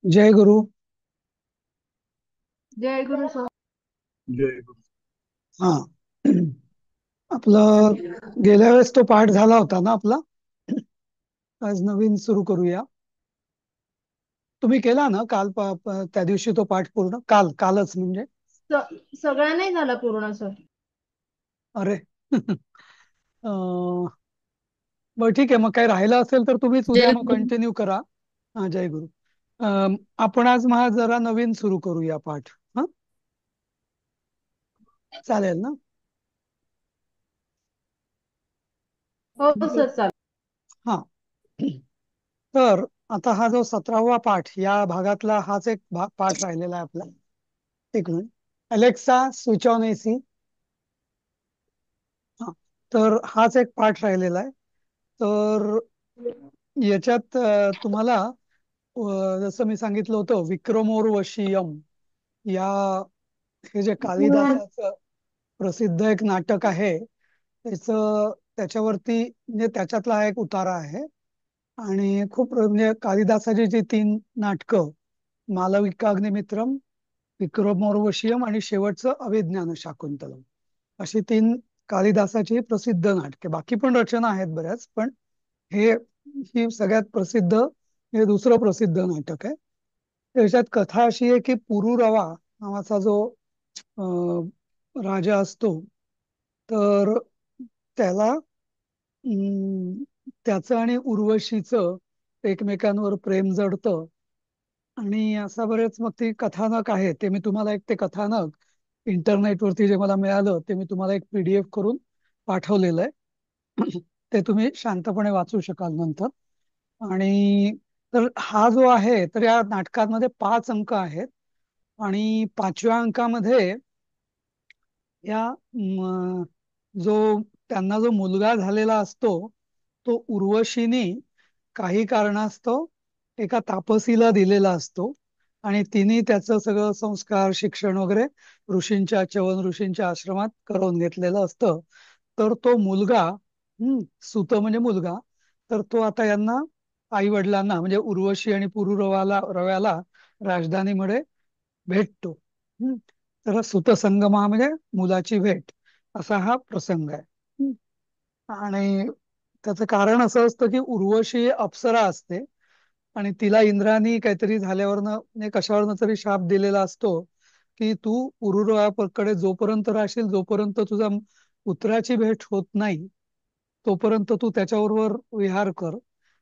जय गुरु. जय गुरु sir. जय गुरु. हा. आपलं गेल्या वेळेस तो पाठ झाला होता ना आपला. आज नवीन सुरू करूया. तुम्ही केला ना काल त्या दिवशी तो पाठ पूर्ण कालच म्हणजे. सगळा नाही झाला पूर्ण सर. अरे. अं, बरं ठीक आहे, मग काही राहिलं असेल तर तुम्हीच उद्या जय मग गुरु. कंटिन्यू करा. हा, जय गुरु. आपण आज महा जरा नवीन सुरू करूया पाठ. हा, चालेल ना? हो सर चालेल. हा. तर आता हा जो 17वा पाठ या भागातला हाच एक पाठ राहिलेला आहे आपला. एक minute. Alexa switch on AC. हा. तर हाच एक पाठ राहिलेला आहे. तर याच्यात तुम्हाला जसं मी सांगितलं होतं विक्रमोर्वशीयम या हे जे कालिदासाचं प्रसिद्ध एक नाटक आहे त्याच्यावरती म्हणजे त्याच्यातला हा एक उतारा आहे. आणि खूप म्हणजे कालिदासाची जी 3 नाटकं, मालविकाग्निमित्रम, विक्रमोर्वशीयम आणि शेवटचं अभिज्ञान शाकुंतलम, अशी 3 कालिदासाची प्रसिद्ध नाटके. बाकी पण रचना आहेत बऱ्याच, पण हे ही सगळ्यात प्रसिद्ध, हे दुसरं प्रसिद्ध नाटक आहे. त्याच्यात कथा अशी आहे की पुरुरवा नावाचा जो राजा असतो, तर त्याला त्याचं आणि उर्वशीचं एकमेकांवर प्रेम जडतं. आणि असा बरेच मग ती कथानक आहे, ते मी तुम्हाला एक ते कथानक इंटरनेटवरती जे मला मिळालं ते मी तुम्हाला एक पीडीएफ करून पाठवलेलं आहे. ते तुम्ही शांतपणे वाचू शकाल नंतर. आणि तर हा जो आहे, तर या नाटकामध्ये 5 अंक आहेत. आणि 5व्या अंकामध्ये या जो त्यांना जो मुलगा झालेला असतो, तो उर्वशीने काही कारणास्तव एका तापसीला दिलेला असतो. आणि तिने त्याचं सगळं संस्कार शिक्षण वगैरे च्यवन ऋषींच्या आश्रमात करून घेतलेलं असतं. तर तो मुलगा, सुत म्हणजे मुलगा, तर तो आता यांना आई वडिलांना म्हणजे उर्वशी आणि रव्याला राजधानीमध्ये भेटतो. तर सुतसंगमा म्हणजे मुलाची भेट, असा हा प्रसंग आहे. आणि त्याचं कारण असं असतं की उर्वशी ही अप्सरा असते. आणि तिला इंद्रानी काहीतरी झाल्यावरनं म्हणजे कशावरनं तरी शाप दिलेला असतो की तू पुरुरवाकडे जोपर्यंत राहशील, जोपर्यंत तुझा पुत्राची भेट होत नाही, तोपर्यंत तू त्याच्याबरोबर विहार कर.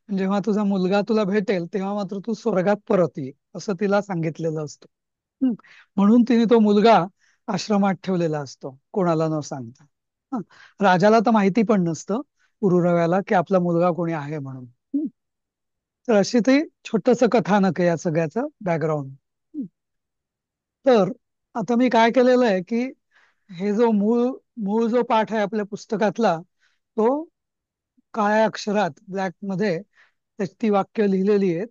जेव्हा तुझा मुलगा तुला भेटेल तेव्हा मात्र तू स्वर्गात परत ये, असं तिला सांगितलेलं असतं. हं. म्हणून तिने तो मुलगा आश्रमात ठेवलेला असतो, कोणाला न सांगता. हं. राजाला तर माहिती पण नसतं पुरुरव्याला की आपला मुलगा कोणी आहे म्हणून. तर अशी ती छोटस कथानक आहे या सगळ्याचं बॅकग्राऊंड. तर आता मी काय केलेलं आहे की हे जो मूळ मूळ जो पाठ आहे आपल्या पुस्तकातला, तो काळ्या अक्षरात ब्लॅक मध्ये ती वाक्य लिहिलेली आहेत.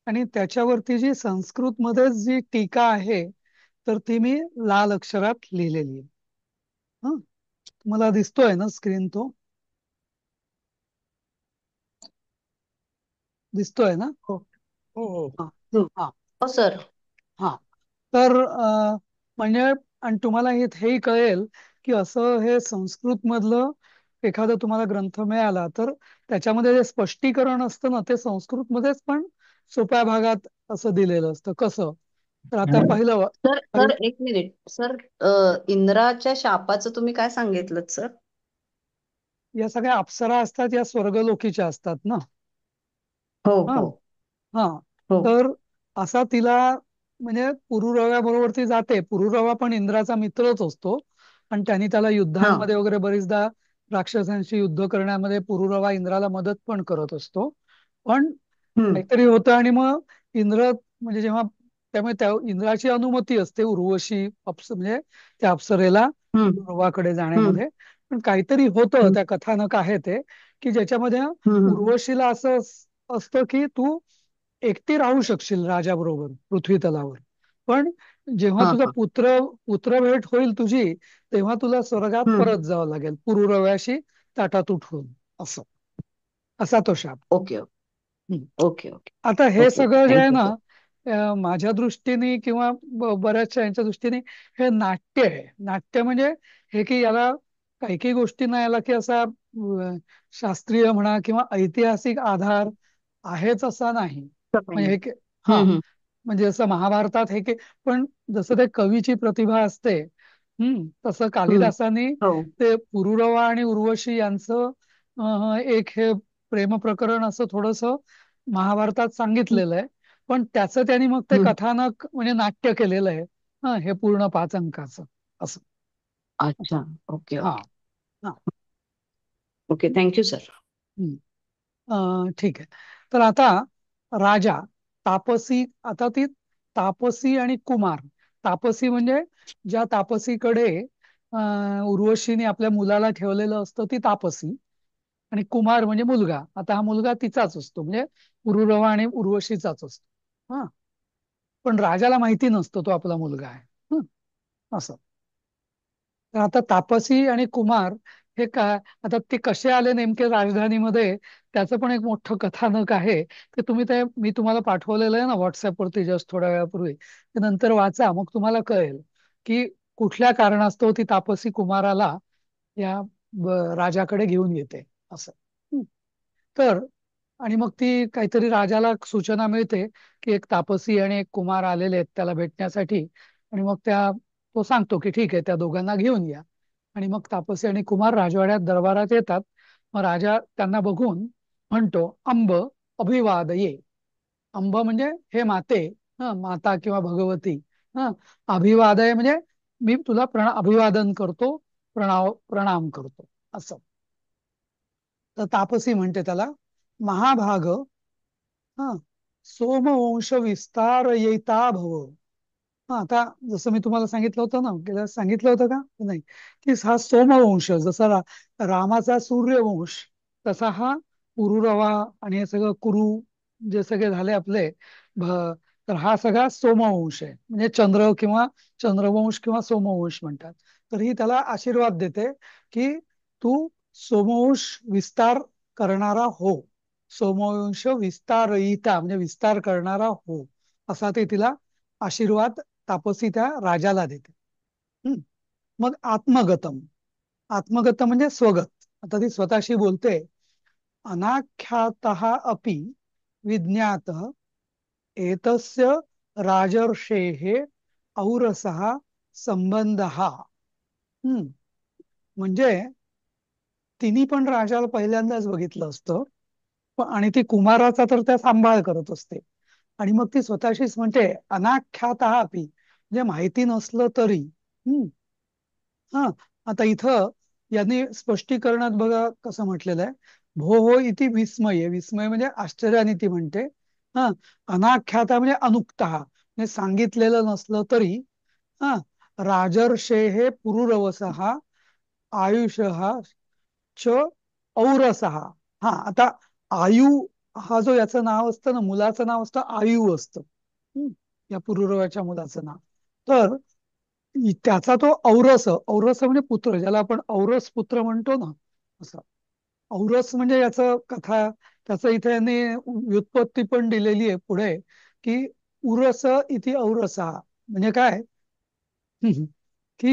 आणि त्याच्यावरती जी संस्कृत मध्ये जी टीका आहे, तर ती मी लाल अक्षरात लिहिलेली आहे. हा, तुम्हाला दिसतोय ना स्क्रीन तो? दिसतोय ना? हो हो हो. हा. हो हा. हो सर. हा. तर म्हणजे आणि तुम्हाला हेही कळेल की असं हे संस्कृत मधलं एखादं तुम्हाला ग्रंथ मिळाला तर त्याच्यामध्ये जे स्पष्टीकरण असतं ना, ते संस्कृत मध्येच पण सोप्या भागात असं दिलेलं असतं. कसं? तर आता सर सर एक मिनिट सर. इंद्राच्या शापाचं तुम्ही काय सांगितलं सर? या सगळ्या अप्सरा असतात, या स्वर्गलोकीच्या असतात ना. हो हा. हो हा. हो. तर असा तिला म्हणजे पुरुरव्याबरोबर ती जाते. पुरुरवा पण इंद्राचा मित्रच असतो. आणि त्यांनी त्याला हा. युद्धांमध्ये वगैरे बरीचदा राक्षसांशी युद्ध करण्यामध्ये पुरुरवा इंद्राला मदत पण करत असतो. पण हम्म काहीतरी होतं आणि मग इंद्र म्हणजे जेव्हा, त्यामुळे त्या इंद्राची अनुमती असते उर्वशी म्हणजे त्या अप्सरेला हम्म पुरुरवाकडे हम्म जाण्यामध्ये. पण काहीतरी होतं, हम्म त्या कथानक आहे ते, की ज्याच्यामध्ये हम्म उर्वशीला असं असतं की तू एकटी राहू शकशील राजाबरोबर पृथ्वी तलावर. पण जेव्हा हा तुझा हा. पुत्र भेट होईल तुझी, तेव्हा तुला स्वर्गात हम्म. परत जावं लागेल पुरुरव्याशी ताटातूट होऊन. असं असा तो शाप. ओके हम्म. ओके ओके आता हे ओके ओके. सगळं जे आहे थँक्यू ना, सर. माझ्या दृष्टीने किंवा बऱ्याचशा यांच्या दृष्टीने हे नाट्य आहे. नाट्य म्हणजे हे की याला काही काही गोष्टींना याला की असा शास्त्रीय म्हणा किंवा ऐतिहासिक आधार आहेच असा नाही. म्हणजे हे की हा हम्म. म्हणजे जसं महाभारतात हे की पण जसं ते कवीची प्रतिभा असते, तसं हम्म. कालिदासाने हो. ते पुरुरवा आणि उर्वशी यांचं एक हे प्रेम प्रकरण असं थोडस महाभारतात हम्म. सांगितलेलं आहे. पण त्याचं त्यांनी मग ते हम्म. कथानक म्हणजे नाट्य केलेलं आहे. हे पूर्ण 5 अंकाचं असं. अच्छा. ओके हा ओके. हा ओके, थँक्यू सर. हम्म. ठीक आहे. तर आता राजा तापसी, आता ती तापसी आणि कुमार. तापसी म्हणजे ज्या तापसीकडे उर्वशीने आपल्या मुलाला ठेवलेलं असतं ती तापसी. आणि कुमार म्हणजे मुलगा. आता हा मुलगा तिचाच असतो म्हणजे पुरुरवा आणि उर्वशीचाच असतो. पण राजाला माहिती नसतो तो आपला मुलगा आहे. असं. तर आता तापसी आणि कुमार हे काय, आता ते कसे आले नेमके राजधानीमध्ये, त्याचं पण एक मोठं कथानक आहे. ते तुम्ही ते मी तुम्हाला पाठवलेलं आहे ना व्हॉट्सअपवरती जस्ट थोड्या वेळापूर्वी, ते नंतर वाचा, मग तुम्हाला कळेल की कुठल्या कारणास्तव ती तापसी कुमाराला या राजाकडे घेऊन येते असं. हं. तर आणि मग ती काहीतरी राजाला सूचना मिळते की एक तापसी आणि एक कुमार आलेले आहेत त्याला भेटण्यासाठी. आणि मग तो सांगतो की ठीक आहे त्या दोघांना घेऊन या. आणि मग तापसी आणि कुमार राजवाड्यात दरबारात येतात. मग राजा त्यांना बघून म्हणतो, अंब अभिवादये. अंब म्हणजे हे माते, माता किंवा भगवती. ह अभिवादय म्हणजे मी तुला अभिवादन करतो, प्रणाम करतो असं. तर तापसी म्हणते त्याला, महाभाग हा सोमवंश विस्तार येता भव. आता जसं मी तुम्हाला सांगितलं होतं ना, सांगितलं होतं का नाही, की हा सोमवंश जसा रामाचा सूर्यवंश, तसा हा पुरुरवा आणि हे सगळं कुरु जे सगळे झाले आपले तर हा सगळा सोमवंश आहे. म्हणजे चंद्र किंवा चंद्रवंश किंवा सोमवंश म्हणतात. तर ही त्याला आशीर्वाद देते की तू सोमवंश विस्तार करणारा हो. सोमवंश विस्तारयिता म्हणजे विस्तार करणारा हो, असा ते तिला आशीर्वाद तापसी त्या राजाला देते. हम्म. मग आत्मगतम. आत्मगतम म्हणजे स्वगत. आता ती स्वतःशी बोलते, अनाख्यात अपि विज्ञात एतस्य राजर्षेः औरसः संबंधः. म्हणजे तिने पण राजाला पहिल्यांदाच बघितलं असतं, आणि ती कुमाराचा तर त्या सांभाळ करत असते. आणि मग ती स्वतःशीच म्हणते, अनाख्यात अपि म्हणजे माहिती नसलं तरी. हम्म हा आता इथं यांनी स्पष्टीकरणात बघा कसं म्हटलेलं आहे, भो हो इति विस्मय. विस्मय म्हणजे आश्चर्याने ती म्हणते. हा अनाख्याता म्हणजे अनुक्ता म्हणजे सांगितलेलं नसलं तरी. हा राजर्षे हे पुरुरवसहा आयुष च औरसहा. आता आयु हा जो याचं नाव असतं ना, मुलाचं नाव असतं आयु असतं. हम्म. या पुरुरवाच्या मुलाचं नाव. तर त्याचा तो औरस, औरस म्हणजे पुत्र, ज्याला आपण औरस पुत्र म्हणतो ना, असं. औरस म्हणजे याचं कथा, त्याचं इथे यांनी व्युत्पत्ती पण दिलेली आहे पुढे, की उरस इति औरसा म्हणजे काय. की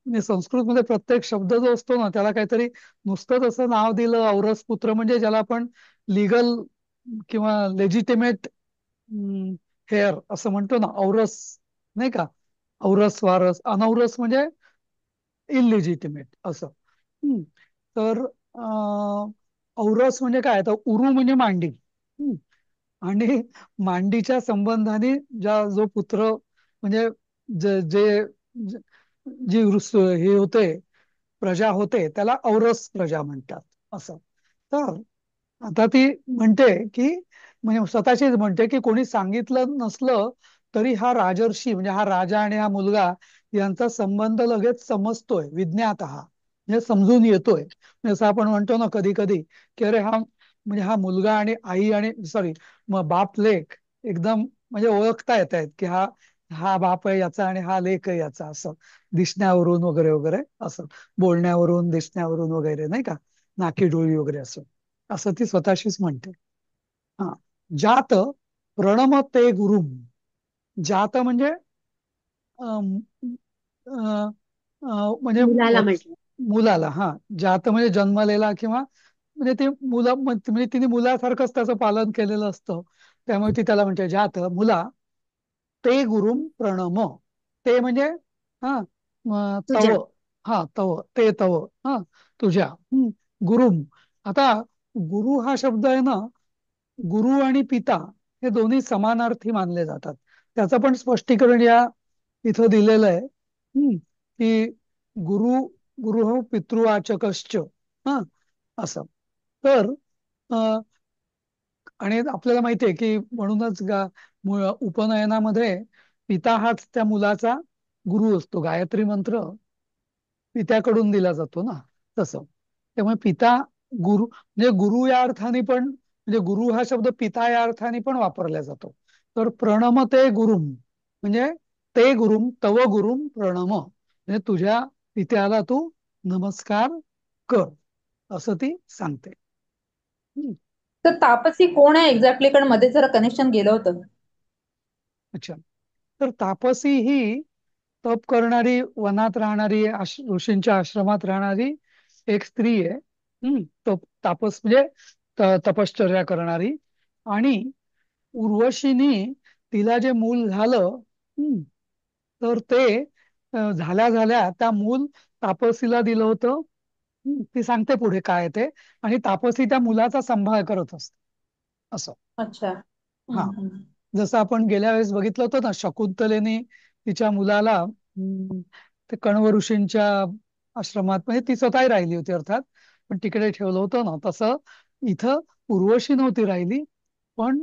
म्हणजे संस्कृतमध्ये प्रत्येक शब्द जो असतो ना, त्याला काहीतरी नुसतंच असं नाव दिलं, औरस पुत्र म्हणजे ज्याला आपण लिगल किंवा लेजिटिमेट हेअर असं म्हणतो ना, औरस, नाही का. औरस वारस, अनौरस म्हणजे इलिजिटिमेट असं. हम्म. तर औरस म्हणजे काय, तर उरु म्हणजे मांडी. हम्म. आणि मांडीच्या संबंधाने जो पुत्र म्हणजे जे जे जे- जी हे होते, प्रजा होते, त्याला औरस प्रजा म्हणतात असं. तर आता ती म्हणते की म्हणजे स्वतःशीच म्हणते की कोणी सांगितलं नसलं तरी हा राजर्षी म्हणजे हा राजा आणि हा मुलगा यांचा संबंध लगेच समजतोय, विज्ञात हा म्हणजे समजून येतोय. म्हणजे असं आपण म्हणतो ना कधी कधी, की अरे हा म्हणजे हा मुलगा आणि आई आणि सॉरी मग बाप लेक एकदम म्हणजे ओळखता येत आहेत की हा हा बाप आहे याचा आणि हा लेक आहे याचा, असं दिसण्यावरून वगैरे वगैरे, असं बोलण्यावरून दिसण्यावरून वगैरे, नाही का, नाकी डोळी वगैरे असं. असं ती स्वतःशीच म्हणते. हा ज्यात प्रणमते गुरुम. जात म्हणजे अं, अं, म्हणजे मुलाला म्हटलं. मुलाला, हा. जात म्हणजे जन्मलेला, किंवा म्हणजे ते मुला म्हणजे तिने मुलासारखंच त्याचं पालन केलेलं असतं, त्यामुळे ती त्याला म्हणते जात मुला. ते गुरुम प्रणम. ते म्हणजे हा तव, तुझ्या. हा तव, ते तव, हा तुझ्या. गुरुम. आता गुरु हा शब्द आहे ना, गुरु आणि पिता हे दोन्ही समानार्थी मानले जातात. त्याचं पण स्पष्टीकरण या इथं दिलेलं आहे. की गुरु, गुरु हो पितृवाचकश्च, हा असं. तर अं, आणि आपल्याला माहितीये की म्हणूनच उपनयनामध्ये पिता हाच त्या मुलाचा गुरु असतो. गायत्री मंत्र पित्याकडून दिला जातो ना, तसं. त्यामुळे पिता गुरु म्हणजे गुरु या अर्थाने पण, म्हणजे गुरु हा शब्द पिता या अर्थाने पण वापरला जातो. तर प्रणम ते गुरुम म्हणजे ते गुरुम तव गुरुम प्रणम म्हणजे तुझ्या पित्याला तू नमस्कार कर, असं ती सांगते. हम्म. तर तापसी कोण आहे एक्झॅक्टली? कारण मध्ये जरा कनेक्शन गेलं होतं. अच्छा. तर तापसी ही तप करणारी, वनात राहणारी, ऋषींच्या आश्रमात राहणारी एक स्त्री आहे. तापस म्हणजे तपश्चर्या करणारी. आणि उर्वशीनी तिला जे मूल झालं, तर ते झाल्या झाल्या त्या मूल तापसीला दिलं होतं. ती सांगते पुढे काय ते. आणि तापसी त्या मुलाचा सांभाळ करत असते, असं. अच्छा. हा. हम्म. जसं आपण गेल्या वेळेस बघितलं होतं ना, शकुंतलेने तिच्या मुलाला ते कण्व ऋषींच्या आश्रमात, म्हणजे ती स्वतःही राहिली होती अर्थात, पण तिकडे ठेवलं होतं ना, तसं इथं उर्वशी नव्हती राहिली. पण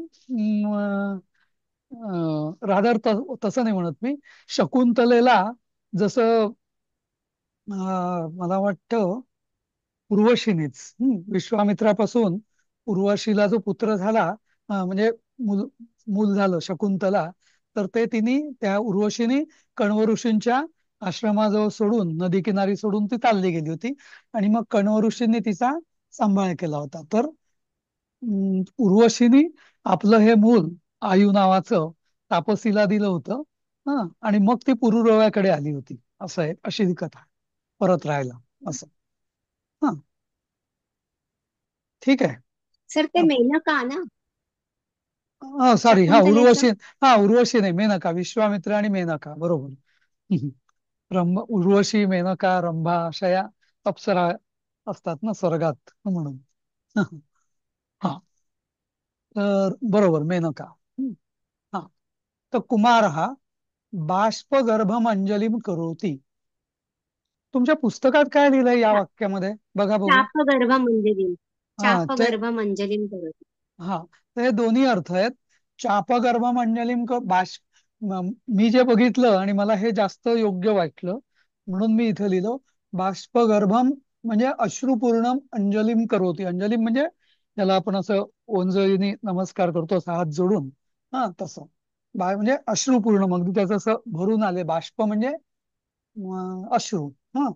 रादर तसं नाही म्हणत मी. शकुंतलेला जसं मला वाटतं उर्वशीनेच, विश्वामित्रापासून उर्वशीला जो पुत्र झाला, म्हणजे मूल मूल झालं शकुंतला, तर ते तिने त्या उर्वशीने कण्व ऋषींच्या आश्रमाजवळ सोडून, नदी किनारी सोडून ती चालली गेली होती. आणि मग कण्व ऋषींनी तिचा सांभाळ केला होता. तर उर्वशीने आपलं हे मूल आयु नावाचं तापसीला दिलं होतं. आणि मग ती पुरुरव्याकडे आली होती, असं आहे, अशी ही कथा परत राहायला, असं. हा, ठीक आहे. सर ते मेनका ना, सॉरी, हा शकुंतलेचं. उर्वशी. हा, उर्वशी नाही, मेनका. विश्वामित्र आणि मेनका, बरोबर. हम्म. उर्वशी, मेनका, रंभा अशा या अप्सरा असतात ना स्वर्गात, म्हणून. हा. तर बरोबर, मेनका. हा. तर कुमार हा बाष्पगर्भम अंजलीम करोती. तुमच्या पुस्तकात काय लिहिलंय या वाक्यामध्ये, बघा बघू. चापगर्भ मंजरीम. हा ते चापगर्भ मंजरीम करत. हा तर हे दोन्ही अर्थ आहेत. चापगर्भ मंजलीम मी जे बघितलं आणि मला हे जास्त योग्य वाटलं, म्हणून मी इथे लिहिलं. बाष्पगर्भम म्हणजे अश्रुपूर्णम अंजलीम करोती. अंजलीम म्हणजे त्याला आपण असं ओंजळीने नमस्कार करतो, असा हात जोडून, हा तसं. म्हणजे अश्रुपूर्ण, मग त्याचं असं भरून आले. बाष्प म्हणजे अश्रू. हा.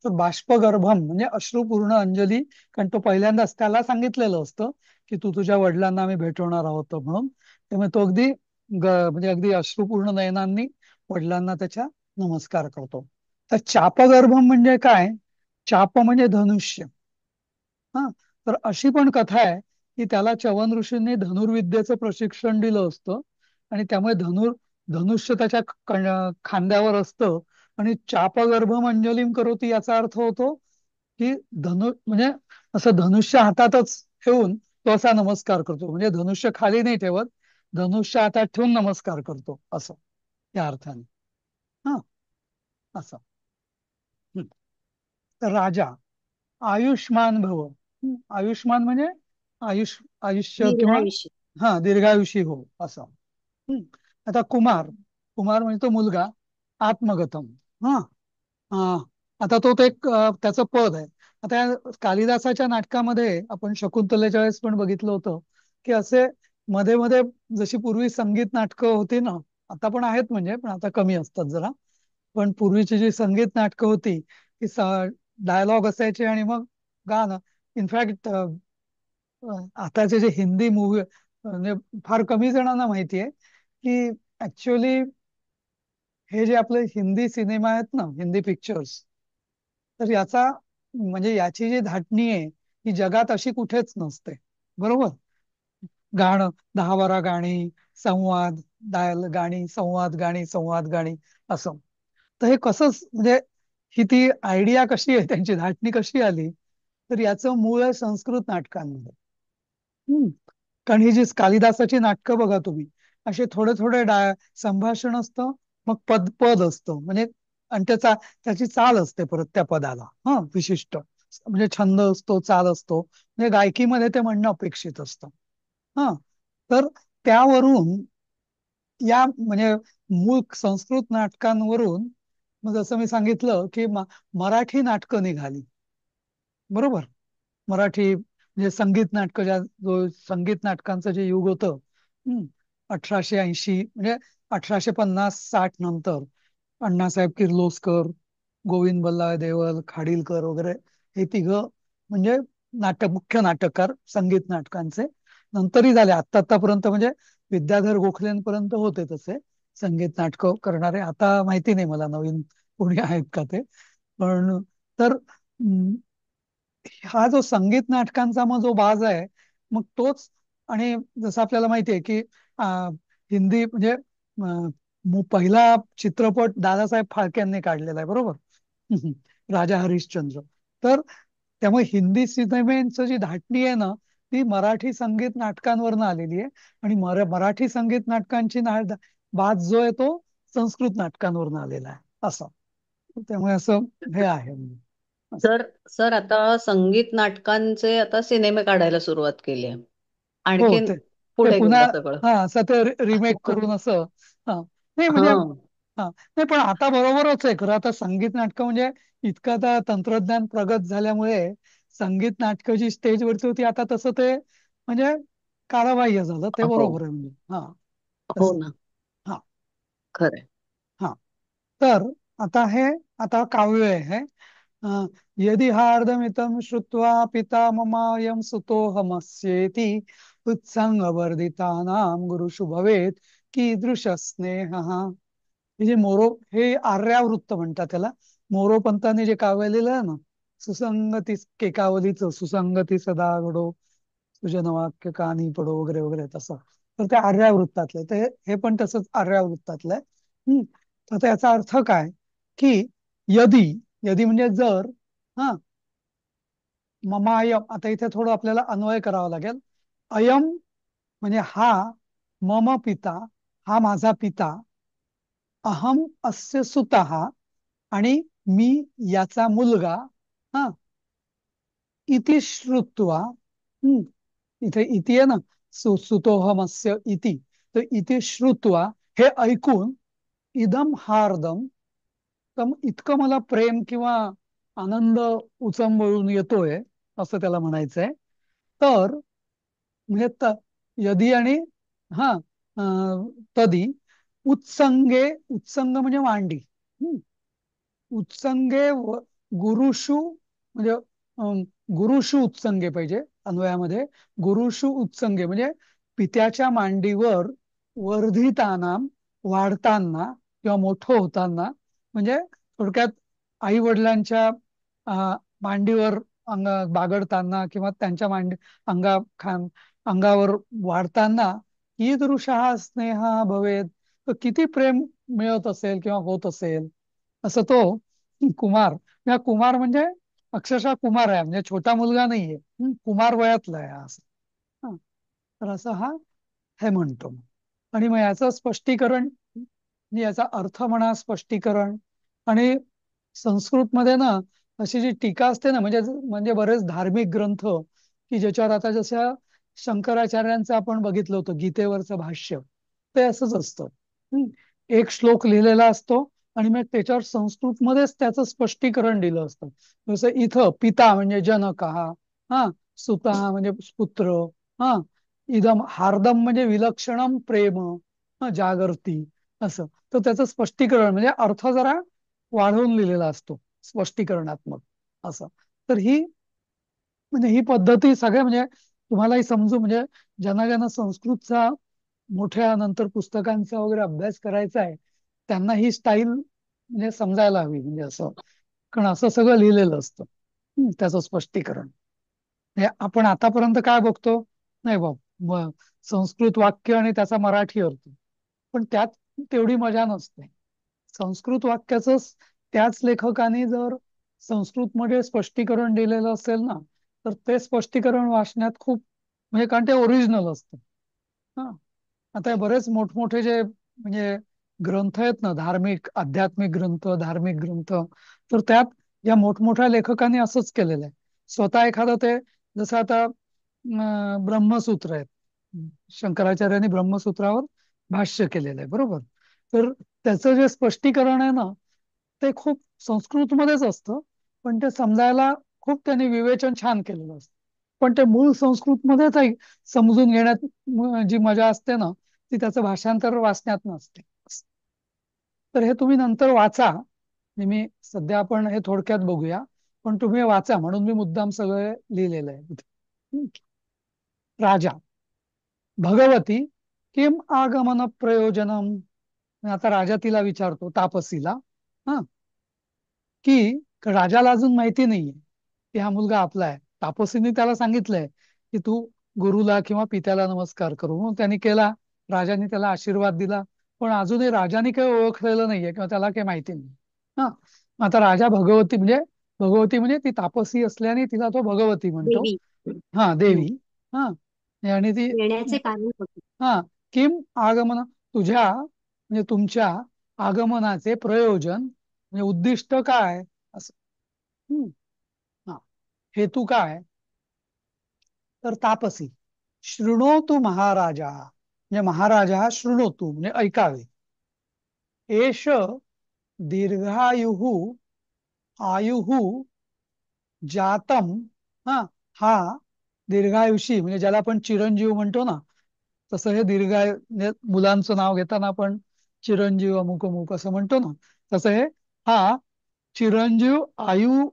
तर बाष्पगर्भम म्हणजे अश्रुपूर्ण अंजली. कारण तो पहिल्यांदाच त्याला सांगितलेलं असतं की तू तुझ्या वडिलांना आम्ही भेटवणार आहोत म्हणून. त्यामुळे तो अगदी म्हणजे अगदी अश्रुपूर्ण नयनांनी वडिलांना त्याच्या नमस्कार करतो. तर चापगर्भम म्हणजे काय? चाप म्हणजे धनुष्य. हा. तर अशी पण कथा आहे की त्याला च्यवन ऋषींनी धनुर्विद्येचं प्रशिक्षण दिलं असतं, आणि त्यामुळे धनुष्य त्याच्या खांद्यावर असतं. आणि चापगर्भम अंजलीम करोती याचा अर्थ होतो की म्हणजे असं धनुष्य हातातच ठेवून तो असा नमस्कार करतो. म्हणजे धनुष्य खाली नाही ठेवत, धनुष्य हातात ठेवून नमस्कार करतो, असं या अर्थाने. हा, असं. हं. तर राजा आयुष्मान भव. आयुष्मान म्हणजे आयुष्य किंवा दीर्घायुष्य. हा दीर्घायुषी हो, असं. हं. आता कुमार. कुमार म्हणजे तो मुलगा. आत्मगतम. हा. हा. आता तो ते त्याचं पद आहे. आता या कालिदासाच्या नाटकामध्ये आपण शकुंतलेच्या वेळेस पण बघितलं होतं की असे मध्ये मध्ये, जशी पूर्वी संगीत नाटकं होती ना, आता पण आहेत म्हणजे, पण आता कमी असतात जरा. पण पूर्वीची जी संगीत नाटकं होती ती डायलॉग असायचे आणि मग गाणं. इनफॅक्ट आताचे जे हिंदी मूवी, म्हणजे फार कमी जणांना माहिती आहे की ऍक्च्युअली हे जे आपले हिंदी सिनेमा आहेत ना, हिंदी पिक्चर्स, तर याचा म्हणजे याची जी धाटणी आहे ही जगात अशी कुठेच नसते. बरोबर. गाणं 10-12 गाणी, संवाद, गाणी, संवाद, गाणी, संवाद, गाणी, असं. तर हे कसं म्हणजे ही ती आयडिया कशी आहे, त्यांची धाटणी कशी आली, तर याचं मूळ आहे संस्कृत नाटकांमध्ये. हम्म. कारण ही जी कालिदासाची नाटकं बघा तुम्ही, असे थोडे थोडे संभाषण असतं, मग पद पद असतं म्हणजे, आणि त्याची चाल असते परत त्या पदाला, हा विशिष्ट म्हणजे छंद असतो, चाल असतो, म्हणजे गायकीमध्ये ते म्हणणं अपेक्षित असतं. हा. तर त्यावरून या म्हणजे मूळ संस्कृत नाटकांवरून, मग जसं मी सांगितलं की मराठी नाटकं निघाली. बरोबर. मराठी म्हणजे संगीत नाटक, जो संगीत नाटकांचं जे युग होतं, 1880 म्हणजे 1850-60 नंतर, अण्णासाहेब किर्लोस्कर, गोविंद बल्लाळ देवल, खाडीलकर वगैरे हे तिघं म्हणजे मुख्य नाटककार संगीत नाटकांचे. नंतरही झाले आतापर्यंत, म्हणजे विद्याधर गोखलेंपर्यंत होते तसे संगीत नाटकं करणारे. आता माहिती नाही मला नवीन कोणी आहेत का ते. पण तर हा जो संगीत नाटकांचा मग जो बाज आहे, मग तोच. आणि जसं आपल्याला माहिती आहे की हिंदी म्हणजे पहिला चित्रपट दादासाहेब फाळकेंनी काढलेला आहे. बरोबर. राजा हरिश्चंद्र. तर त्यामुळे हिंदी सिनेमेची जी धाटणी आहे ना, ती मराठी संगीत नाटकांवरनं आलेली आहे. आणि मराठी संगीत नाटकांची बाज जो आहे तो संस्कृत नाटकांवरनं आलेला आहे, असं. त्यामुळे असं हे आहे असं. सर सर आता संगीत नाटकांचे आता सिनेमे काढायला सुरुवात केली आहे. हो, आणखीन ते पुढे पुन्हा, गेलं सगळं. हा, असं ते रिमेक करून असं. हा. नाही म्हणजे, हा. हा, नाही पण आता बरोबरच आहे खरं. आता संगीत नाटकं म्हणजे इतकं आता तंत्रज्ञान प्रगत झाल्यामुळे संगीत नाटकं जी स्टेजवरची होती, आता तसं ते म्हणजे कालबाह्य झालं. ते हो. बरोबर आहे म्हणजे. हा. हो तसं. ना. हा. खरंय. हा. तर आता काव्य आहे. अं, यदि हार्दमितं श्रुत्वा पिता ममायं सुतोऽहमस्येति उत्संगवर्धितानां गुरुषु भवेत् कीदृश स्नेहः. हे जे हे आर्यावृत्त म्हणतात त्याला. मोरोपंतांनी जे काव्य लिहिलं आहे ना, सुसंगती केकावलीचं, सुसंगती सदा घडो, सुजनवाक्य कानी पडो, वगैरे वगैरे तसं. तर ते आर्यावृत्तातलं ते हे पण तसंच आर्यावृत्तातलं आहे. तर याचा अर्थ काय की यदी, यदी म्हणजे जर, हा, ममायम, आता इथे थोडं आपल्याला अन्वय करावा लागेल. अयम म्हणजे हा, मम पिता, हा माझा पिता, अहम अस्य सुतः, आणि मी याचा मुलगा, हा, इति श्रुत्वा, इथे इति आहे ना, सुतोहमस्य इति, तर इति श्रुत्वा, हे ऐकून, इदम हार्दम, तर इतकं मला प्रेम किंवा आनंद उचंबळून येतोय, असं त्याला म्हणायचंय. तर म्हणजे यदी आणि, हा, तदी, उत्संगे, उत्संग म्हणजे मांडी, उत्संगे गुरुषु म्हणजे गुरुषु उत्संगे पाहिजे अन्वयामध्ये. गुरुषु उत्संगे म्हणजे पित्याच्या मांडीवर, वर्धिताना, वाढताना किंवा मोठं होताना, म्हणजे थोडक्यात आई वडिलांच्या मांडीवर बागडताना, किंवा त्यांच्या अंगावर वाढताना, कीदृशः स्नेह भवेत, तर किती प्रेम मिळत असेल किंवा होत असेल, असं तो कुमार. या कुमार म्हणजे अक्षरशः कुमार आहे, म्हणजे छोटा मुलगा नाहीये. कुमार वयातला आहे असं. हा. तर असं हे म्हणतो. आणि मग याचं स्पष्टीकरण, म्हणजे याचा अर्थ म्हणा, स्पष्टीकरण. आणि संस्कृतमध्ये ना अशी जी टीका असते ना, म्हणजे म्हणजे बरेच धार्मिक ग्रंथ की ज्याच्यावर, आता जसं शंकराचार्यांचं आपण बघितलं होतं गीतेवरचं भाष्य, ते असंच असतं. एक श्लोक लिहिलेला असतो, आणि मग त्याच्यावर संस्कृतमध्येच त्याचं स्पष्टीकरण दिलं असतं. जसं इथं पिता म्हणजे जनक, हा, सुत म्हणजे पुत्र, हा, इदम हार्दम म्हणजे विलक्षणम प्रेम, जागर्ती, असं. तर त्याचं स्पष्टीकरण म्हणजे अर्थ जरा वाढवून लिहिलेला असतो, स्पष्टीकरणात्मक, असं. तर म्हणजे ही पद्धती सगळ्या म्हणजे तुम्हालाही समजू, म्हणजे ज्यांना ज्यांना संस्कृतचा मोठ्या नंतर पुस्तकांचा वगैरे अभ्यास करायचा आहे त्यांना ही स्टाईल म्हणजे समजायला हवी, म्हणजे असं, कारण असं सगळं लिहिलेलं असतं. त्याचं स्पष्टीकरण हे आपण आतापर्यंत काय बघतो, नाही बाब संस्कृत वाक्य आणि त्याचा मराठी अर्थ, पण त्यात तेवढी मजा नसते. संस्कृत वाक्याचं त्याच लेखकाने जर संस्कृतमध्ये स्पष्टीकरण दिलेलं असेल ना, तर ते स्पष्टीकरण वाचण्यात खूप, म्हणजे कारण ते ओरिजिनल असतं. हा, आता हे बरेच मोठमोठे जे म्हणजे ग्रंथ आहेत ना, धार्मिक आध्यात्मिक ग्रंथ, धार्मिक ग्रंथ, तर त्यात या मोठमोठ्या लेखकांनी असंच केलेलं आहे. स्वतः एखादं ते, जसं आता ब्रह्मसूत्र आहेत, शंकराचार्यांनी ब्रह्मसूत्रावर भाष्य केलेलं आहे, बरोबर. तर त्याचं जे स्पष्टीकरण आहे ना, ते खूप संस्कृतमध्येच असतं, पण ते समजायला खूप त्यांनी विवेचन छान केलेलं असतं. पण ते मूळ संस्कृतमध्येच समजून घेण्यात जी मजा असते ना, ती त्याचं भाषांतर वाचण्यात नसते. तर हे तुम्ही नंतर वाचा. मी सध्या आपण हे थोडक्यात बघूया, पण तुम्ही हे वाचा म्हणून मी मुद्दाम सगळं लिहिलेलं आहे इथे. राजा भगवती किम आगमन प्रयोजनम. आता राजा तिला विचारतो, तापसीला, हा, की राजाला अजून माहिती नाहीये की हा मुलगा आपला आहे. तापसीने त्याला सांगितलंय की तू गुरुला किंवा पित्याला नमस्कार करू, म्हणून त्यांनी केला. राजाने त्याला आशीर्वाद दिला, पण अजूनही राजाने काही ओळखलेलं नाहीये किंवा त्याला काही माहिती नाही. हा, आता राजा भगवती म्हणजे ती तापसी असल्याने तिला तो भगवती म्हणतो. देवी. हा, हम्म. देवी. हा, आणि ती, येण्याचे कारण होते. हा, किम आगमन, तुझ्या म्हणजे तुमच्या आगमनाचे प्रयोजन म्हणजे उद्दिष्ट काय असं. हम्म, हा, हेतू काय. तर तापसी शृणोतु महाराजा, म्हणजे महाराजा शृणोतु म्हणजे ऐकावे. एष दीर्घायुः आयुः जातम. हा, हा दीर्घायुषी म्हणजे ज्याला आपण चिरंजीव म्हणतो ना, तसं हे दीर्घायु म्हणजे मुलांचं नाव घेताना आपण चिरंजीव अमुक अमुक असं म्हणतो ना, तसं हे हा चिरंजीव आयु,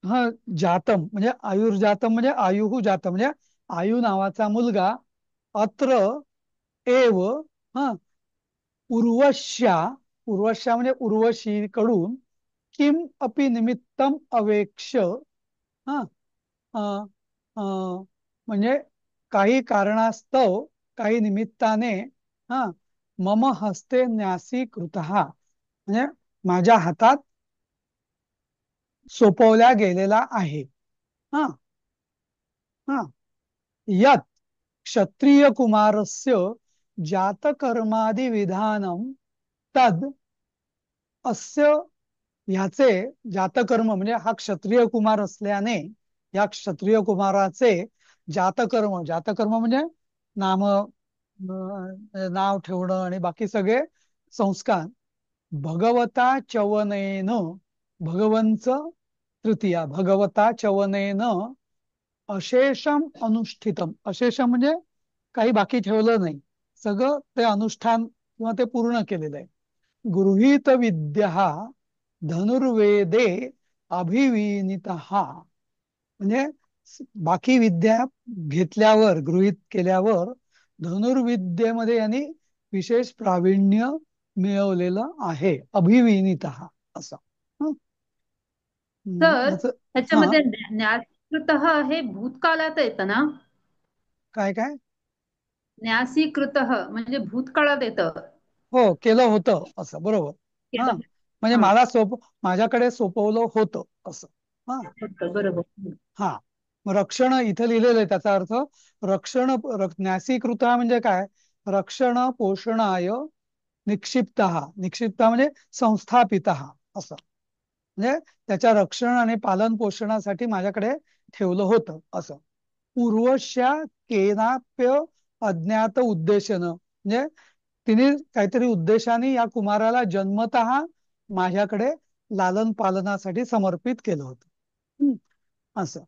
हा, जातम म्हणजे आयुर्जातम म्हणजे आयुः जातम म्हणजे आयु नावाचा मुलगा, अत्र एव, हा, उर्वश्या, उर्वश्या म्हणजे उर्वशी कडून, किम अपि निमित्तम अवेक्ष, हा, अ, अ, म्हणजे काही कारणास्तव, काही निमित्ताने, हा, मम हस्ते न्यासी कृतः म्हणजे माझ्या हातात सोपवल्या गेलेला आहे. हा, हा, यत क्षत्रिय कुमारस्य जातकर्मादि विधानम तद अस्य, ह्याचे जातकर्म म्हणजे हा क्षत्रिय कुमार असल्याने या क्षत्रिय कुमाराचे जातकर्म, जातकर्म म्हणजे नाम नाव ठेवणं आणि बाकी सगळे संस्कार, भगवता चवनेन, भगवंच तृतीया, भगवता चवनेन अशेषम अनुष्ठितम. अशेषम म्हणजे काही बाकी ठेवलं नाही, सगळं ते अनुष्ठान किंवा ते पूर्ण केलेलं आहे. गृहीत विद्या धनुर्वेदे अभिविनित, म्हणजे बाकी विद्या घेतल्यावर, गृहीत केल्यावर धनुर्विद्येमध्ये यांनी विशेष प्रावीण्य मिळवलेलं आहे, अभिविनित असं. हं? तर याचं, हा, ह्याच्यामध्ये न्यासीकृत हे भूतकाळात येतं ना? काय काय, न्यासीकृत म्हणजे भूतकाळात येतं. हो, केलं होतं असं, बरोबर. हा, केलं. म्हणजे हा, माझ्याकडे सोपवलं होतं असं. हा, होतं, बरोबर. हा, मग रक्षण इथं लिहिलेलं आहे, त्याचा अर्थ रक्षण, न्यासीकृत म्हणजे काय, रक्षण पोषणाय निक्षिप्त, निक्षिप्त म्हणजे संस्थापित असं, म्हणजे त्याच्या रक्षण आणि पालन पोषणासाठी माझ्याकडे ठेवलं होतं असं. पूर्वश्या केनाप्य अज्ञात उद्देशानं म्हणजे तिने काहीतरी उद्देशाने या कुमाराला जन्मतः माझ्याकडे लालन पालनासाठी समर्पित केलं होतं. असं,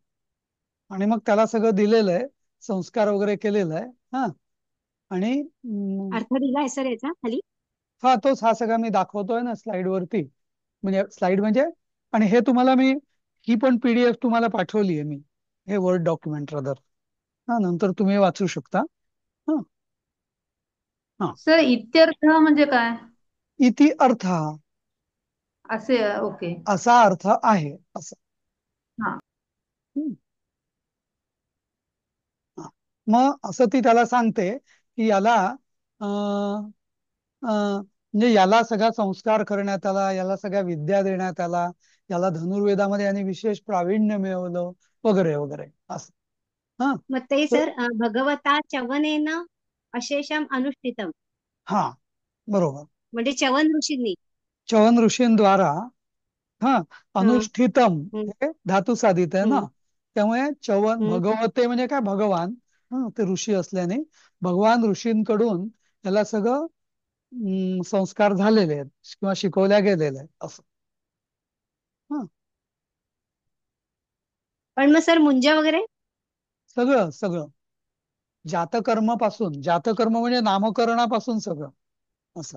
आणि मग त्याला सगळं दिलेलं आहे, संस्कार वगैरे केलेलं आहे. हा, आणि अर्थ दिलाय सर याचा खाली? हा, तोच हा सगळा मी दाखवतोय ना स्लाइड वरती, म्हणजे स्लाइड म्हणजे, आणि हे तुम्हाला मी, ही पण PDF तुम्हाला पाठवली आहे मी, हे वर्ड डॉक्युमेंट रदर. हा, नंतर तुम्ही वाचू शकता. हा, हा. सर इत्यर्थ म्हणजे काय? इति अर्थ असे ओके. असा अर्थ आहे असं. हा. हम्म. हा. मग असं ती त्याला सांगते की याला अं, म्हणजे याला सगळा संस्कार करण्यात आला, याला सगळ्या विद्या देण्यात आला, याला धनुर्वेदामध्ये यांनी विशेष प्रावीण्य मिळवलं वगैरे वगैरे असं. हा. मग ते तर सर भगवता चवनेन अशेषम अनुष्ठितम हा बरोबर. म्हणजे चवन ऋषींनी. चवन ऋषींद्वारा हा हं, अनुष्ठितम हं, हे धातू साधित आहे ना, हं, त्यामुळे चवन हं. भगवते म्हणजे काय भगवान. ते ऋषी असल्याने भगवान ऋषींकडून त्याला सगळं संस्कार झालेले आहेत किंवा शिकवल्या गेलेले आहेत असं. हं. पण मग सर मुंजा वगैरे सगळं सगळं जातकर्म पासून, जातकर्म म्हणजे नामकरणापासून सगळं असं.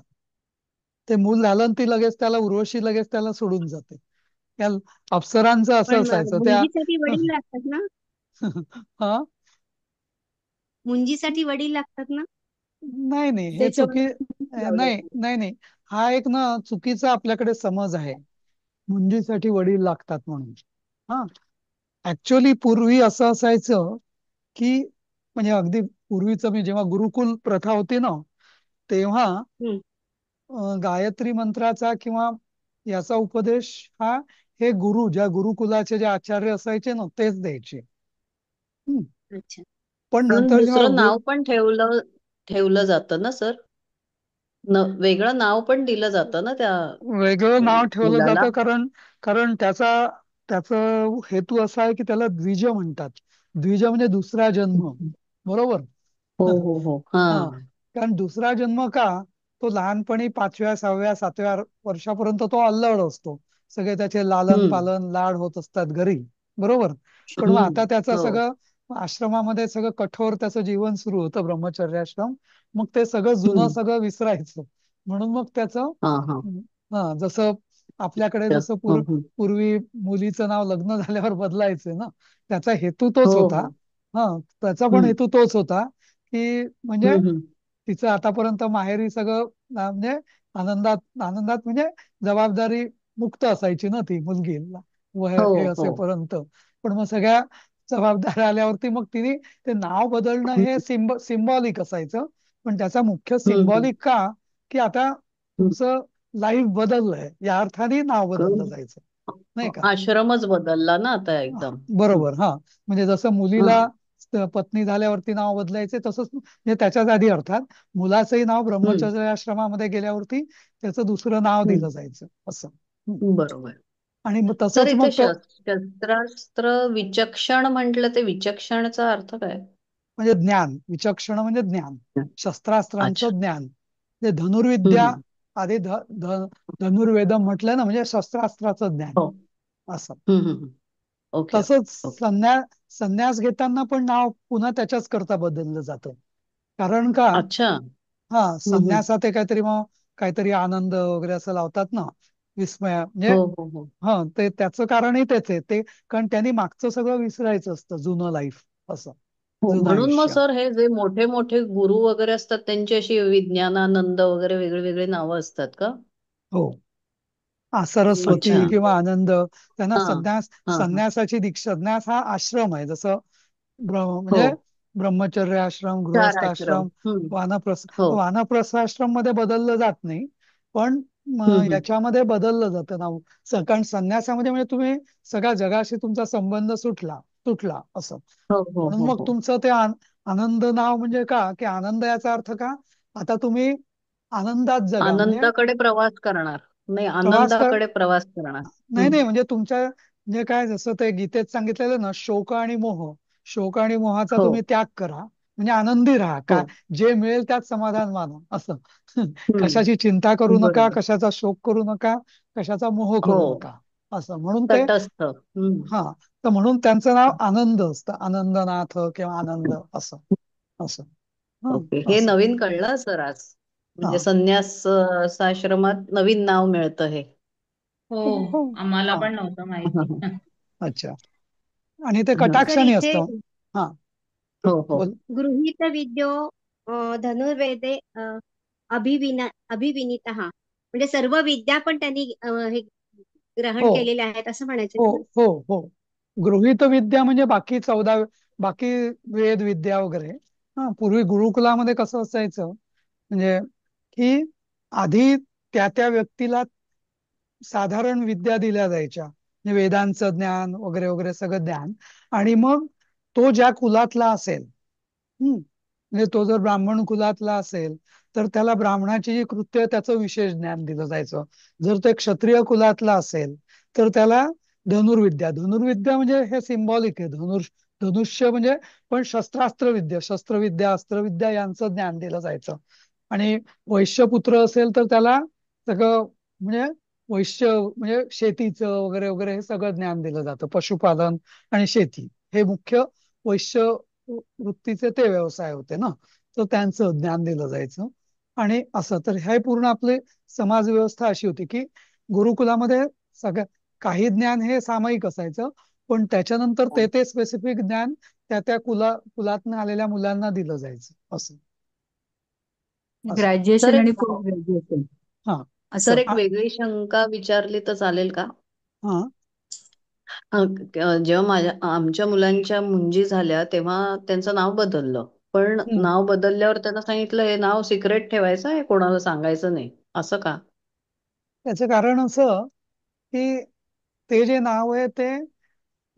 ते मूल झालं आणि ती लगेच त्याला उर्वशी लगेच त्याला सोडून जाते. त्या अप्सरांचं असं पण असायचं त्या मुंजीसाठी वडील लागतात ना, हा. मुंजीसाठी वडील लागतात ना. नाही नाही हे त्याच्यावर लावले नाही नाही नाही, हा एक ना चुकीचा आपल्याकडे समज आहे मुंजीसाठी वडील लागतात म्हणून. हा. ऍक्च्युअली पूर्वी असं असायचं की म्हणजे अगदी पूर्वीचं मी जेव्हा गुरुकुल प्रथा होती ना तेव्हा हं, गायत्री मंत्राचा किंवा याचा उपदेश हा हे गुरु ज्या गुरुकुलाचे जे आचार्य असायचे ना तेच द्यायचे. हम्म. अच्छा. पण म्हणून नंतर जेव्हा दुसरं नाव पण ठेवलं ठेवलं जातं ना सर. वेगळं नाव पण दिलं जातं ना त्या वेगळं नाव ठेवलं मुलाला. जातं कारण कारण त्याचा हेतू असा आहे की त्याला द्विज म्हणतात. द्विज म्हणजे दुसरा जन्म. बरोबर. हो हो हो. हा. हा. कारण दुसरा जन्म का, तो लहानपणी 5व्या 6व्या 7व्या वर्षापर्यंत तो अल्लड असतो, सगळे त्याचे लालन हम्म. पालन लाड होत असतात घरी. बरोबर. पण मग आता त्याचं हो. सगळं आश्रमामध्ये सगळं कठोर त्याचं जीवन सुरू होतं, ब्रह्मचर्याश्रम. मग ते सगळं जुनं हम्म. सगळं विसरायचं म्हणून मग त्याचं हा हा. हा जसं आपल्याकडे त्या- जसं हं, हं. पूर्वी मुलीचं नाव लग्न झाल्यावर बदलायचे ना, त्याचा हेतू तोच हो होता. हो. हा. त्याचा पण हम्म. हेतू तोच होता की म्हणजे हम्म. हम्म. तिचं आतापर्यंत माहेरी सगळं म्हणजे आनंदात आनंदात म्हणजे जबाबदारी मुक्त असायची ना ती मुलगी हो हे हो. असेपर्यंत. पण मग सगळ्या जबाबदाऱ्या आल्यावरती मग तिने ते नाव बदलणं हे हम्म. सिम्बॉलिक असायचं. पण त्याचा मुख्य हम्म. सिम्बॉलिक का की आता हम्म. तुमचं लाईफ बदललंय या अर्थाने नाव बदललं म्हणजे जायचं नाही का. आश्रमच बदलला ना आता एकदम. बरोबर. हा. म्हणजे जसं मुलीला हं. पत्नी झाल्यावरती नाव बदलायचे तसंच म्हणजे त्याच्याच आधी अर्थात मुलाचंही नाव हम्म. ब्रह्मचर्य आश्रमामध्ये गेल्यावरती त्याचं दुसरं नाव दिलं जायचं असं. बरोबर. आणि मग सर तसंच इथे मग तो शस्त्रास्त्र विचक्षण म्हटलं, ते विचक्षणचा अर्थ काय? म्हणजे ज्ञान. विचक्षण म्हणजे ज्ञान, अच्छा. शस्त्रास्त्रांचं ज्ञान. म्हणजे हम्म. धनुर्विद्या हम्म. आधी धनुर्वेदम म्हटलं ना म्हणजे शस्त्रास्त्राचं ज्ञान हो. असं. हम्म. हम्म. ओके तसंच ओके. संन्यास घेताना पण नाव पुन्हा त्याच्याच करता बदललं जातं. कारण का अच्छा. हा हम्म. संन्यासात ते काहीतरी मग काहीतरी आनंद वगैरे असं लावतात ना, विस्मय म्हणजे. हो हो हो. हा ते त्याचं कारणही तेच आहे ते, कारण त्यांनी मागचं सगळं विसरायचं असतं जुनं लाईफ असं, हो जुनं म्हणून मग आयुष्य. सर हे जे मोठे मोठे गुरु वगैरे असतात त्यांची अशी विज्ञानानंद वगैरे वेगळे वेगळे नावं असतात का? हो. सरस्वती अच्छा. किंवा आनंद त्यांना हा हा हा. संन्यासाची दीक्षा. संन्यास हा आश्रम आहे जसं हो. म्हणजे ब्रह्मचर्य आश्रम, चार आश्रम. गृहस्थाश्रम, हो. वानप्रस्थाश्रम मध्ये बदललं जात नाही. पण हम्म. याच्यामध्ये बदललं जातं नाव. कारण संन्यासामध्ये म्हणजे तुम्ही सगळ्या जगाशी तुमचा संबंध सुटला तुटला असं. हो हो म्हणून हो मग हो. तुमचं ते आनंद नाव म्हणजे का की आनंद याचा अर्थ का आता तुम्ही आनंदात जगा म्हणजे आनंदाकडे प्रवास करणार. नाही, प्रवास कर. आनंदाकडे प्रवास करणार. नाही नाही म्हणजे तुमच्या म्हणजे काय जसं ते गीतेत सांगितलेलं ना, शोक आणि मोह. शोक आणि मोहाचा हो तुम्ही त्याग करा म्हणजे आनंदी राहा. हो. काय जे मिळेल त्यात समाधान माना असं. हम्म. कशाची चिंता करू नका, बरोबर. कशाचा शोक करू नका, कशाचा मोह हो. करू नका असं. म्हणून ते तटस्थ. हम्म. हा. तर म्हणून त्यांचं नाव आनंद असतं, आनंदनाथ किंवा आनंद असं असं. ओके, हं, हे असं. नवीन कळलं सर आज. हा. म्हणजे आश्रमात नवीन नाव मिळतं हे. हो, हो. आम्हाला हा. पण नव्हतं हा, माहिती. हा. अच्छा. आणि ते हा. सर कटाक्षाने इथे असतं. हा. हो हो. बोल. गृहीत विद्यो धनुर्वेदे अभिविनितः म्हणजे सर्व विद्या पण त्यांनी हे ग्रहण हो केलेल्या आहेत असं म्हणायचं हो ना. हो हो. गृहीत विद्या म्हणजे बाकी 14, बाकी वेद विद्या वगैरे. हा, पूर्वी गुरुकुलामध्ये कसं असायचं म्हणजे की आधी त्या त्या व्यक्तीला साधारण विद्या दिल्या जायच्या, म्हणजे वेदांचं ज्ञान वगैरे वगैरे सगळं ज्ञान. आणि मग तो ज्या कुलातला असेल, म्हणजे तो जर ब्राह्मण कुलातला असेल तर त्याला ब्राह्मणाची जी कृत्य त्याचं विशेष ज्ञान दिलं जायचं. जर ते क्षत्रिय कुलातला असेल तर त्याला धनुर्विद्या म्हणजे हे सिम्बॉलिक आहे. धनुष्य म्हणजे पण शस्त्रविद्या अस्त्रविद्या यांचं ज्ञान दिलं जायचं. आणि वैश्यपुत्र असेल तर त्याला सगळं म्हणजे वैश्य म्हणजे शेतीचं वगैरे वगैरे हे सगळं ज्ञान दिलं जातं. पशुपालन आणि शेती हे मुख्य वैश्य वृत्तीचे ते व्यवसाय होते ना, तर त्यांचं ज्ञान दिलं जायचं. आणि असं तर हे पूर्ण आपली समाज व्यवस्था अशी होती की गुरुकुलामध्ये सगळ्या काही ज्ञान हे सामायिक असायचं, पण त्याच्यानंतर ते ते स्पेसिफिक ज्ञान त्या त्या कुलातनं आलेल्या मुलांना दिलं जायचं असं. असं सर ग्रॅज्युएशन आणि एक पोस्ट ग्रॅज्युएशन हा सर असं. एक वेगळी शंका विचारली तर चालेल का? हा जेव्हा आमच्या मुलांच्या मुंजी झाल्या तेव्हा त्यांचं नाव बदललं, पण हम्म. नाव बदलल्यावर त्यांना सांगितलं हे नाव सिक्रेट ठेवायचं आहे, कोणाला सांगायचं नाही, असं का? त्याचं कारण असं की ते जे नाव आहे ते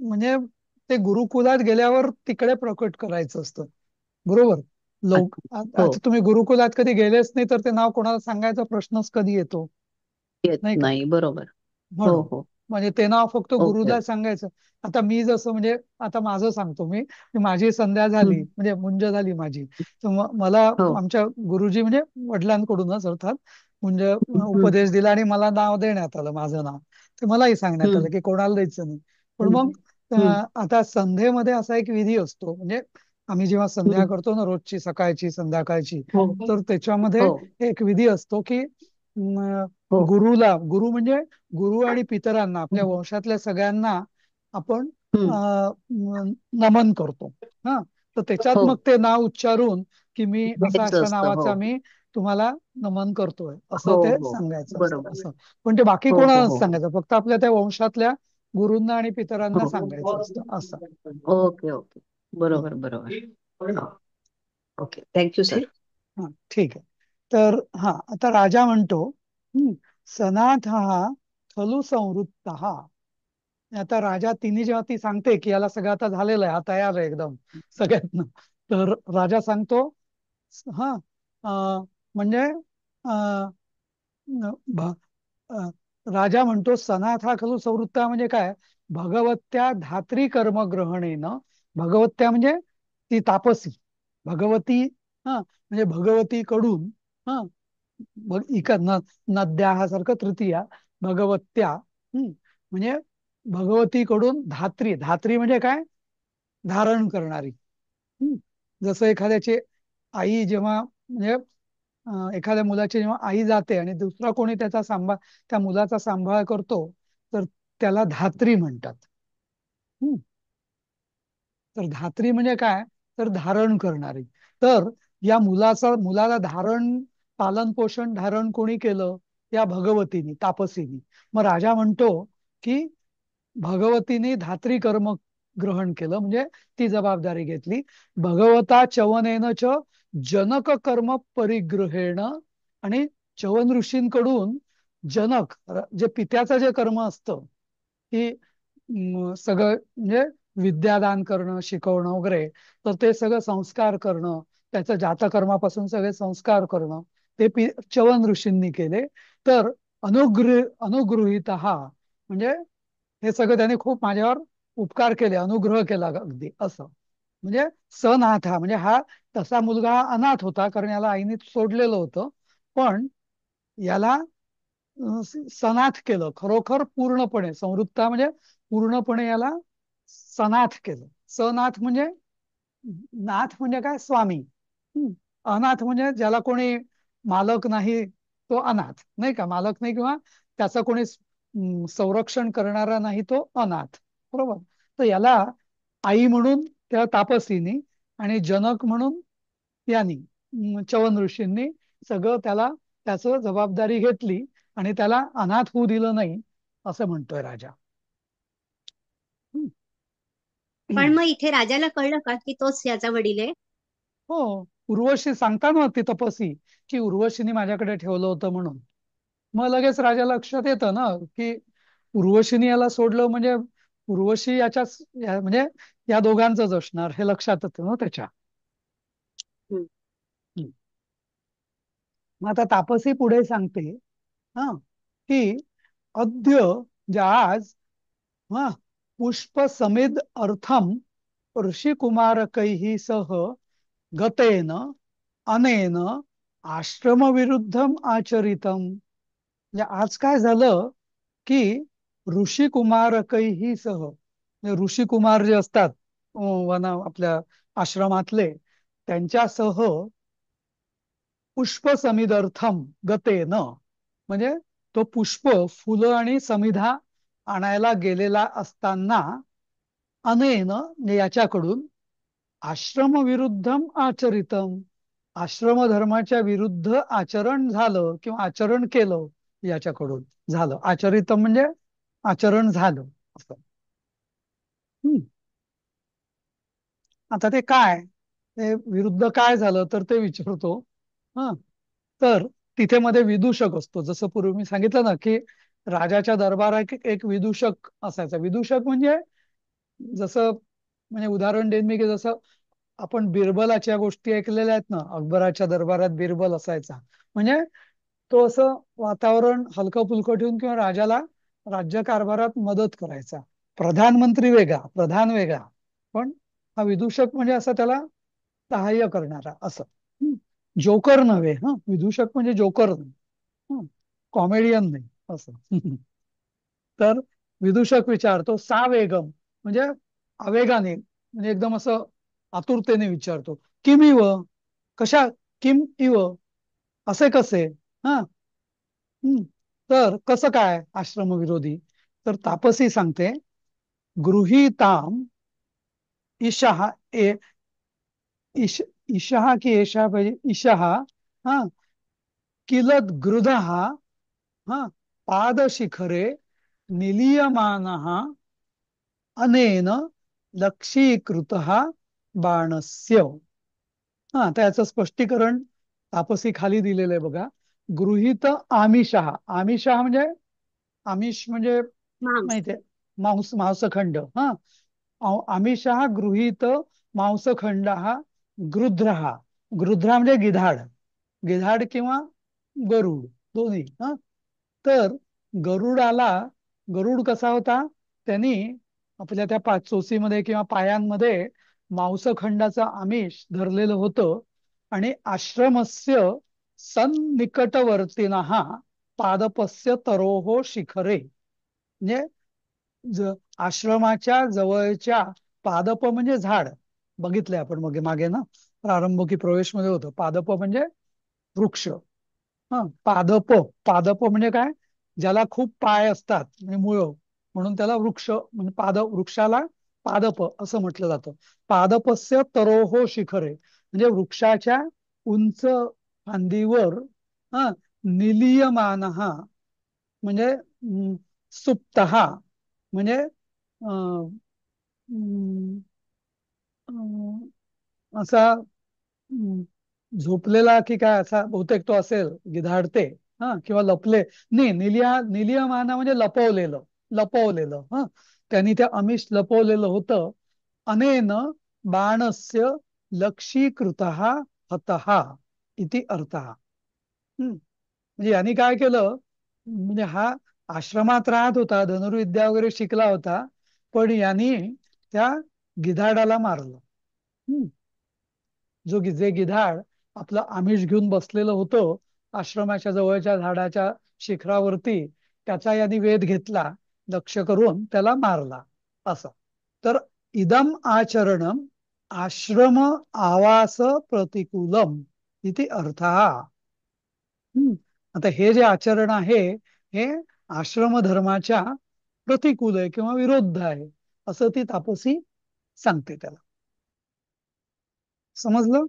म्हणजे ते गुरुकुलात गेल्यावर तिकडे प्रकट करायचं असतं. बरोबर. हो, आता तुम्ही गुरुकुलात कधी गेलेच नाही तर ते नाव कोणाला सांगायचा प्रश्नच कधी येतो, येत नाही का? नाही, बरोबर. हो, म्हणून हो. म्हणजे ते नाव फक्त ओके. गुरुला सांगायचं. आता मी जसं म्हणजे आता माझं सांगतो मी की माझी संध्या झाली हं, म्हणजे मुंज झाली माझी, तर मला हो. आमच्या गुरुजी म्हणजे वडिलांकडूनच अर्थात मुंज हं, उपदेश दिला आणि मला नाव देण्यात आलं, माझं नाव. तर मलाही सांगण्यात हं, आलं की कोणाला द्यायचं नाही. पण हं, मग हं, आता संध्येमध्ये असा एक विधी असतो, म्हणजे आम्ही जेव्हा संध्या हं. करतो ना रोजची, सकाळची संध्याकाळची, हो, तर त्याच्यामध्ये हो, एक विधी असतो की हो. गुरु म्हणजे गुरु आणि पितरांना आपल्या हं, वंशातल्या सगळ्यांना आपण हं. नमन करतो. हा, तर त्याच्यात हो, मग ते नाव उच्चारून की मी असा घ्यायचं अशा असतं. हो, नावाचा मी तुम्हाला नमन करतोय असं हो, ते हो. सांगायचं असतं बरोबर. असं. पण ते बाकी हो, हो, कोणालाच हो. सांगायचं, फक्त आपल्या त्या वंशातल्या गुरूंना आणि पितरांना हो. सांगायचं असतं असं. Okay, okay. हं. बरोबर, बरोबर. हो. ओके. Thank you sir. ठीक. हा, ठीक आहे. तर हा, आता राजा म्हणतो सनाथ हा खलु संवृत्त. आता राजा तिने जेव्हा ती सांगते की याला सगळं आता झालेलं आहे, हा तयार आहे एकदम सगळ्यातनं, तर राजा सांगतो हा म्हणजे अं, भ- अं, राजा म्हणतो सनाथ हा खलु संवृत्ता म्हणजे काय, भगवत्या धात्री कर्म ग्रहणेनं. भगवत्या म्हणजे ती तापसी भगवती, हा म्हणजे भगवतीकडून, हा नद्या हा सारखं तृतीया भगवत्या, म्हणजे भगवतीकडून धात्री. धात्री म्हणजे काय, धारण करणारी. हम्म. जसं एखाद्याची आई जेव्हा म्हणजे एखाद्या मुलाची जेव्हा आई जाते आणि दुसरा कोणी त्या मुलाचा सांभाळ करतो, तर त्याला धात्री म्हणतात. हम्म. तर धात्री म्हणजे काय, तर धारण करणारी. तर या मुलाला पालन पोषण धारण कोणी केलं, या भगवतीनी तापसीनी. मग राजा म्हणतो की भगवतीने धात्री कर्म ग्रहण केलं, म्हणजे ती जबाबदारी घेतली. भगवता चवनेन च जनक कर्म परिग्रहेण. आणि चवन ऋषींकडून जे पित्याचं जे कर्म असतं की सगळं म्हणजे विद्यादान करणं, शिकवणं वगैरे, तर ते सगळं संस्कार करणं, त्याचं जातकर्मापासून सगळे संस्कार करणं, ते चवन ऋषींनी केले. तर अनुगृहीत हा म्हणजे हे सगळं त्याने खूप माझ्यावर उपकार केले, अनुग्रह केला अगदी असं. म्हणजे सनाथ हा म्हणजे हा तसा मुलगा हा अनाथ होता, कारण याला आईने सोडलेलं होतं. पण याला सनाथ केलं खरोखर, पूर्णपणे संवृत्ता म्हणजे पूर्णपणे याला सनाथ केलं. सनाथ म्हणजे नाथ म्हणजे काय, स्वामी. अनाथ म्हणजे ज्याला कोणी मालक नाही तो अनाथ, नाही का, मालक नाही किंवा त्याचं कोणी संरक्षण करणारा नाही तो अनाथ. बरोबर. तर याला आई म्हणून त्या तापसीनी आणि जनक म्हणून यांनी चवन ऋषींनी सगळं त्याचं जबाबदारी घेतली आणि त्याला अनाथ होऊ दिलं नाही असं म्हणतोय राजा. पण मग इथे राजाला कळलं का की तोच याचा वडील आहे? हो, उर्वशी सांगता ना ती तपसी की उर्वशीने माझ्याकडे ठेवलं होतं म्हणून. मग लगेच राजा लक्षात येतं ना की उर्वशीने याला सोडलं म्हणजे उर्वशी म्हणजे या दोघांचंच असणार हे लक्षात येतं ना त्याच्या. हम्म. हम्म. मग आता तापसी पुढे सांगते हा की अद्य म्हणजे आज हा पुष्प समिद अर्थम ऋषिकुमारकैः सह गतेन अनेन आश्रम विरुद्धम आचरितम. म्हणजे आज काय झालं की ऋषिकुमारकैः सह म्हणजे ऋषिकुमार जे असतात आपल्या आश्रमातले त्यांच्यासह पुष्प समिदर्थम गतेन म्हणजे तो पुष्प फुलं आणि समिधा आणायला गेलेला असताना अनेन म्हणजे याच्याकडून आश्रम विरुद्धम आचरितम आश्रम धर्माच्या विरुद्ध आचरण झालं किंवा आचरण केलं याच्याकडून झालं. आचरितम म्हणजे आचरण झालं असं. आता ते काय ते विरुद्ध काय झालं तर ते विचारतो. हा तर तिथे मध्ये विदूषक असतो. जसं पूर्वी मी सांगितलं ना की राजाच्या दरबारात एक विदूषक असायचा. विदूषक म्हणजे जसं म्हणजे उदाहरण देईन मी की जसं आपण बिरबलाच्या गोष्टी ऐकलेल्या आहेत ना. अकबराच्या दरबारात बिरबल असायचा. म्हणजे तो असं वातावरण हलकं फुलकं ठेवून किंवा राजाला राज्यकारभारात मदत करायचा. प्रधानमंत्री वेगळा, प्रधान वेगळा, पण हा विदूषक म्हणजे असं त्याला सहाय्य करणारा असं. जोकर नव्हे. विदूषक म्हणजे जोकर नाही, कॉमेडियन नाही असं. तर विदूषक विचारतो सावेगम म्हणजे आवेगाने म्हणजे एकदम असं आतुरतेने विचारतो. किम इव कशा किम इव असे कसे. हा हम्म. तर कसं काय आश्रम विरोधी. तर तापसी सांगते गृहीताम ईशः ईश ईशः की एषा पाहिजे ईशः हा किलद गृधः हा पादशिखरे निलीयमानः अनेन लक्षीकृतः बाणस्य. त्याचं स्पष्टीकरण तापसी खाली दिलेलं आहे बघा. गृहीत आमिषः. आमिषः म्हणजे आमिष म्हणजे मांस. माहितीये मांसखंड. आमिषः गृहीत मांसखंड गृध्रः. गृध्रा म्हणजे गिधाड. गिधाड किंवा गरुड दोन्ही. तर गरुडाला गरुड कसा होता त्यांनी आपल्या त्या चोचीमध्ये किंवा पायांमध्ये मांसखंडाचं आमिष धरलेलं होतं आणि आश्रमस्य सन्निकटवर्तीनः पादपस्य तरोः शिखरे म्हणजे आश्रमाच्या जवळच्या पादप म्हणजे झाड बघितलंय आपण मागे ना प्रारंभ की प्रवेश मध्ये होतं. पादप म्हणजे वृक्ष. पादप पादप म्हणजे काय ज्याला खूप पाय असतात म्हणजे मुळं म्हणून त्याला वृक्ष म्हणजे वृक्षाला पादप असं म्हटलं जातं. पादपस्य तरोहो शिखरे म्हणजे वृक्षाच्या उंच फांदीवर निलीयमान म्हणजे सुप्त म्हणजे अं, अं, अं, असा झोपलेला की काय असा बहुतेक तो असेल गिधाडते किंवा लपले. नाही निलियमान म्हणजे लपवलेलं त्यांनी ते आमिष लपवलेलं होतं. अनेन बाणस्य लक्षीकृत हतः इति अर्थः. म्हणजे यांनी काय केलं म्हणजे हा आश्रमात राहत होता धनुर्विद्या वगैरे शिकला होता पण यांनी त्या गिधाडाला मारलं. जे गिधाड आपलं आमिष घेऊन बसलेलं होतं आश्रमाच्या जवळच्या झाडाच्या शिखरावरती त्याचा यांनी वेध घेतला लक्ष करून त्याला मारला असं. तर इदम आचरणम आश्रम आवास प्रतिकूलम इति अर्थ. आता हे जे आचरण आहे हे आश्रम धर्माच्या प्रतिकूल आहे किंवा विरुद्ध आहे असं ती तापसी सांगते त्याला. समजलं.